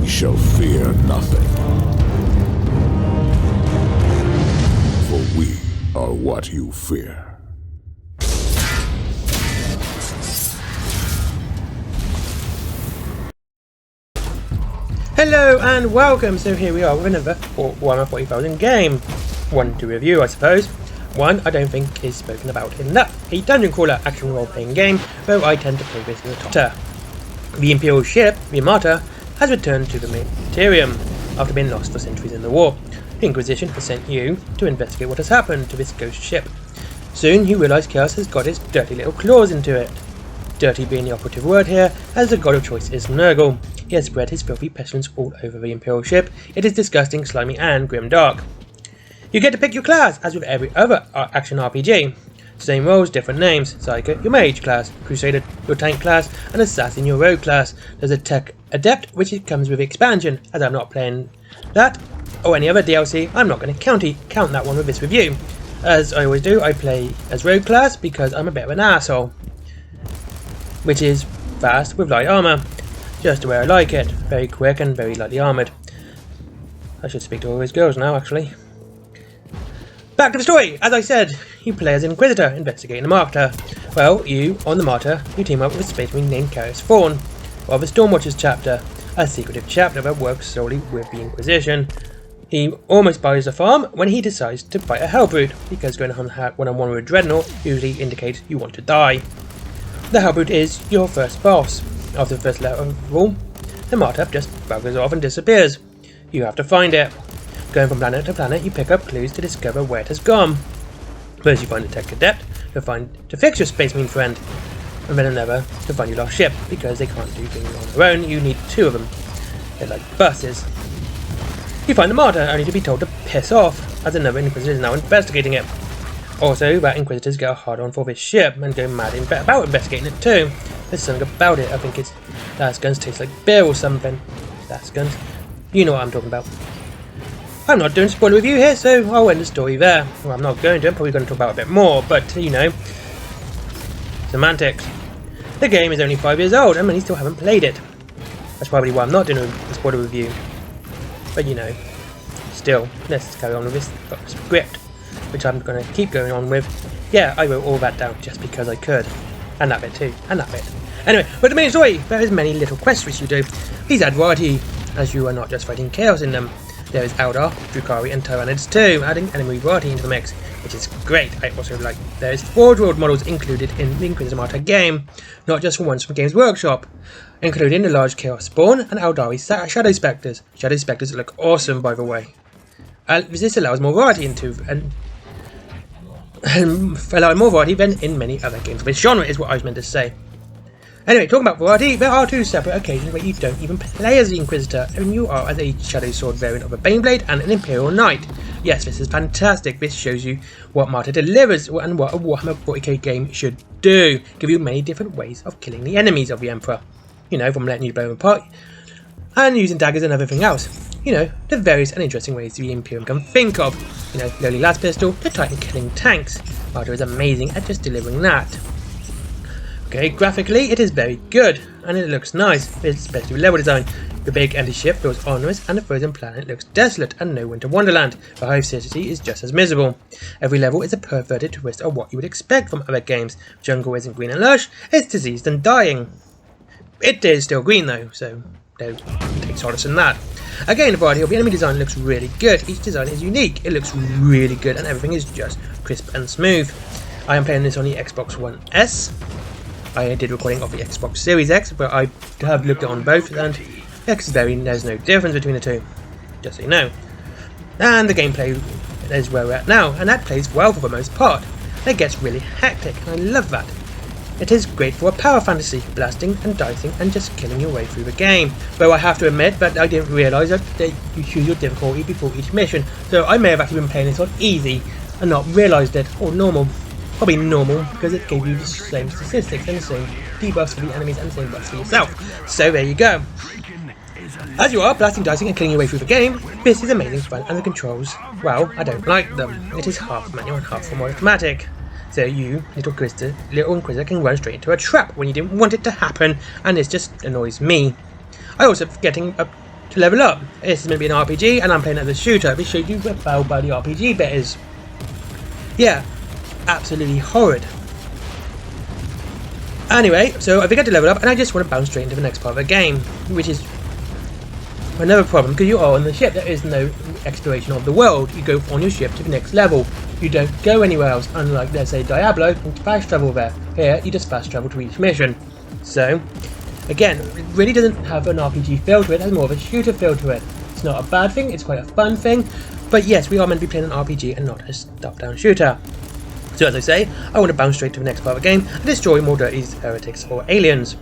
We shall fear nothing. For we are what you fear. Hello and welcome. So here we are with another Warhammer 40,000 game. One to review, I suppose. One I don't think is spoken about enough. A dungeon crawler action role-playing game, though I tend to play this in the top. The Imperial ship, the Martyr, has returned to the Imperium after being lost for centuries in the war. The Inquisition has sent you to investigate what has happened to this ghost ship. Soon you realise Chaos has got its dirty little claws into it. Dirty being the operative word here, as the god of choice is Nurgle. He has spread his filthy pestilence all over the Imperial ship. It is disgusting, slimy and grimdark. You get to pick your class, as with every other action RPG. Same roles, different names. Psyker, your mage class. Crusader, your tank class. And Assassin, your rogue class. There's a Tech Adept, which comes with expansion. As I'm not playing that, or any other DLC, I'm not going to count that one with this review. As I always do, I play as rogue class because I'm a bit of an asshole. Which is fast with light armour. Just the way I like it. Very quick and very lightly armoured. I should speak to all these girls now, actually. Back to the story! As I said, you play as an inquisitor investigating the Martyr. Well, you, on the Martyr, you team up with a space marine named Carius Thorn, of the Stormwatcher's chapter, a secretive chapter that works solely with the Inquisition. He almost buys a farm when he decides to fight a Hellbrute, because going on one-on-one with a Dreadnought usually indicates you want to die. The Hellbrute is your first boss. After the first level of all, the Martyr just buggers off and disappears. You have to find it. Going from planet to planet, you pick up clues to discover where it has gone. First you find a Tech Adept to fix your space marine friend, and then another to find your lost ship, because they can't do things on their own, you need two of them. They're like buses. You find the Martyr, only to be told to piss off, as another Inquisitor is now investigating it. Also, that Inquisitors get a hard-on for this ship, and go mad about investigating it too. There's something about it, I think it's Last Guns taste like beer or something. Last Guns. You know what I'm talking about. I'm not doing a spoiler review here, so I'll end the story there. Well, I'm not going to, I'm probably going to talk about it a bit more, but, you know, semantics. The game is only 5 years old, and many still haven't played it. That's probably why I'm not doing a spoiler review. But, you know, still, let's carry on with this script, which I'm going to keep going on with. Yeah, I wrote all that down just because I could. And that bit too, and that bit. Anyway, but the main story, there is many little quests which you do. These add variety, as you are not just fighting chaos in them. There is Eldar, Drukhari and Tyranids too, adding enemy variety into the mix, which is great. I also like there is Forge World models included in the Inquisitor Martyr game, not just ones from Games Workshop, including the large Chaos Spawn and Eldari Shadow Spectres. Shadow Spectres look awesome, by the way. This allows more variety and allowing more variety than in many other games of this genre is what I was meant to say. Anyway, talking about variety, there are two separate occasions where you don't even play as the Inquisitor, and you are as a Shadow Sword variant of a Baneblade and an Imperial Knight. Yes, this is fantastic. This shows you what Martyr delivers and what a Warhammer 40k game should do. Give you many different ways of killing the enemies of the Emperor. You know, from letting you blow them apart and using daggers and everything else. You know, the various and interesting ways the Imperium can think of. You know, lowly las pistol to Titan killing tanks. Martyr is amazing at just delivering that. Okay, graphically it is very good, and it looks nice, especially with level design. The big empty ship feels onerous, and the frozen planet looks desolate and no winter wonderland. The Hive City is just as miserable. Every level is a perverted twist of what you would expect from other games. Jungle isn't green and lush, it's diseased and dying. It is still green though, so don't take solace in that. Again, the variety of the enemy design looks really good. Each design is unique, it looks really good, and everything is just crisp and smooth. I am playing this on the Xbox One S. I did recording of the Xbox Series X, but I have looked on both, and there's no difference between the two, just so you know. And the gameplay is where we're at now, and that plays well for the most part. It gets really hectic, and I love that. It is great for a power fantasy, blasting and dicing and just killing your way through the game. Though I have to admit that I didn't realise that you choose your difficulty before each mission, so I may have actually been playing this on easy and not realised it, or normal. Probably normal, because it gave you the same statistics and the same debuffs for the enemies and the same buffs for yourself. So there you go. As you are blasting, dicing and killing your way through the game, this is amazing fun, and the controls, well, I don't like them. It is half manual and half more automatic. So you, little Inquisitor, can run straight into a trap when you didn't want it to happen, and this just annoys me. I also getting to level up. This is going to be an RPG, and I'm playing it as a shooter. Let me show you how bad the RPG bit is. Yeah, absolutely horrid. Anyway, so I forget to level up, and I just want to bounce straight into the next part of the game, which is another problem, because you are on the ship. There is no exploration of the world. You go on your ship to the next level. You don't go anywhere else, unlike, let's say, Diablo, you can fast travel there. Here, you just fast travel to each mission. So, again, it really doesn't have an RPG feel to it, it has more of a shooter feel to it. It's not a bad thing, it's quite a fun thing, but yes, we are meant to be playing an RPG and not a top-down shooter. So as I say, I want to bounce straight to the next part of the game and destroy more dirty heretics or aliens.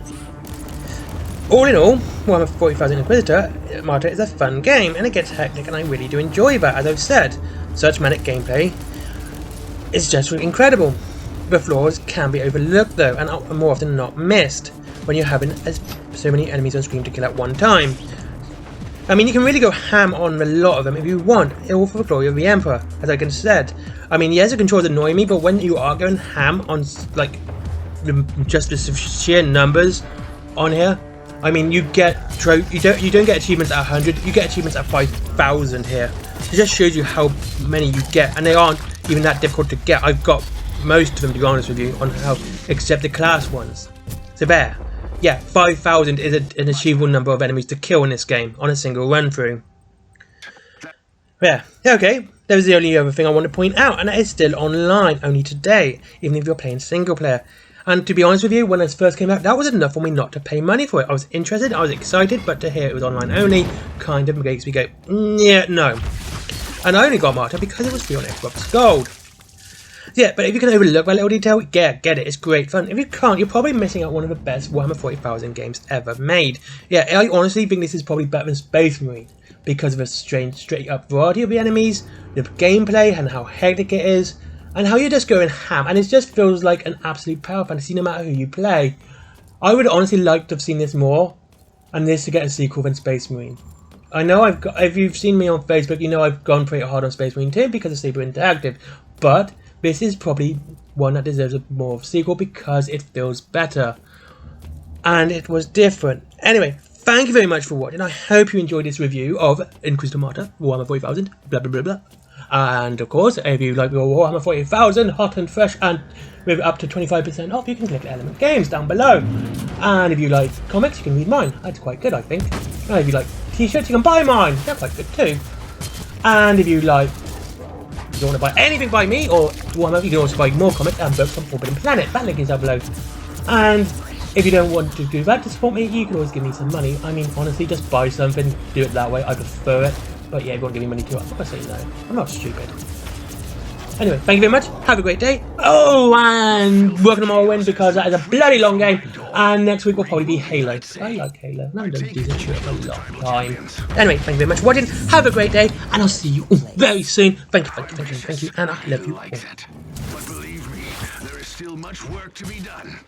All in all, Warhammer 40,000 Inquisitor Martyr is a fun game, and it gets hectic, and I really do enjoy that, as I've said. Such manic gameplay is just incredible. The flaws can be overlooked though, and are more often not missed, when you're having so many enemies on screen to kill at one time. I mean, you can really go ham on a lot of them if you want, all for the glory of the Emperor, as I said. I mean, yes, the controls annoy me, but when you are going ham on, like, just the sheer numbers on here, I mean, you don't get achievements at 100, you get achievements at 5,000 here. It just shows you how many you get, and they aren't even that difficult to get. I've got most of them, to be honest with you, on how, except the class ones. So there. Yeah, 5,000 is an achievable number of enemies to kill in this game, on a single run through. Yeah, okay, that was the only other thing I want to point out, and that is still online, only today, even if you're playing single player. And to be honest with you, when it first came out, that was enough for me not to pay money for it. I was interested, I was excited, but to hear it was online only kind of makes me go, yeah, no. And I only got Martyr because it was free on Xbox Gold. Yeah, but if you can overlook that little detail, yeah, get it, it's great fun. If you can't, you're probably missing out one of the best Warhammer 40,000 games ever made. Yeah, I honestly think this is probably better than Space Marine, because of the strange, straight up variety of the enemies, the gameplay, and how hectic it is, and how you're just going ham, and it just feels like an absolute power fantasy no matter who you play. I would honestly like to have seen this more, and this to get a sequel than Space Marine. I know if you've seen me on Facebook, you know I've gone pretty hard on Space Marine 2 because of Saber Interactive, but this is probably one that deserves a more of a sequel because it feels better. And it was different. Anyway, thank you very much for watching. I hope you enjoyed this review of Inquisitor Martyr, Warhammer 40,000, blah blah blah blah. And of course, if you like your Warhammer 40,000 hot and fresh and with up to 25% off, you can click Element Games down below. And if you like comics, you can read mine. That's quite good, I think. And if you like t-shirts, you can buy mine. They're quite good too. And if you like, if you want to buy anything by me or Warhammer, you can also buy more comics and books from Forbidden Planet. That link is down below. And if you don't want to do that to support me, you can always give me some money. I mean, honestly, just buy something, do it that way. I prefer it. But yeah, if you want to give me money too, I'll say no. I'm not stupid. Anyway, thank you very much. Have a great day. Oh, and welcome to Morrowind because that is a bloody long game. And next week will probably be Halo. I like Halo. I haven't done decent shit for a long time. Anyway, thank you very much for watching. Have a great day, and I'll see you all very soon. Thank you, and I love you all. But believe me, there is still much work to be done.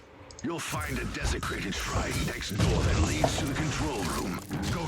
You'll find a desecrated shrine next door that leads to the control room. Go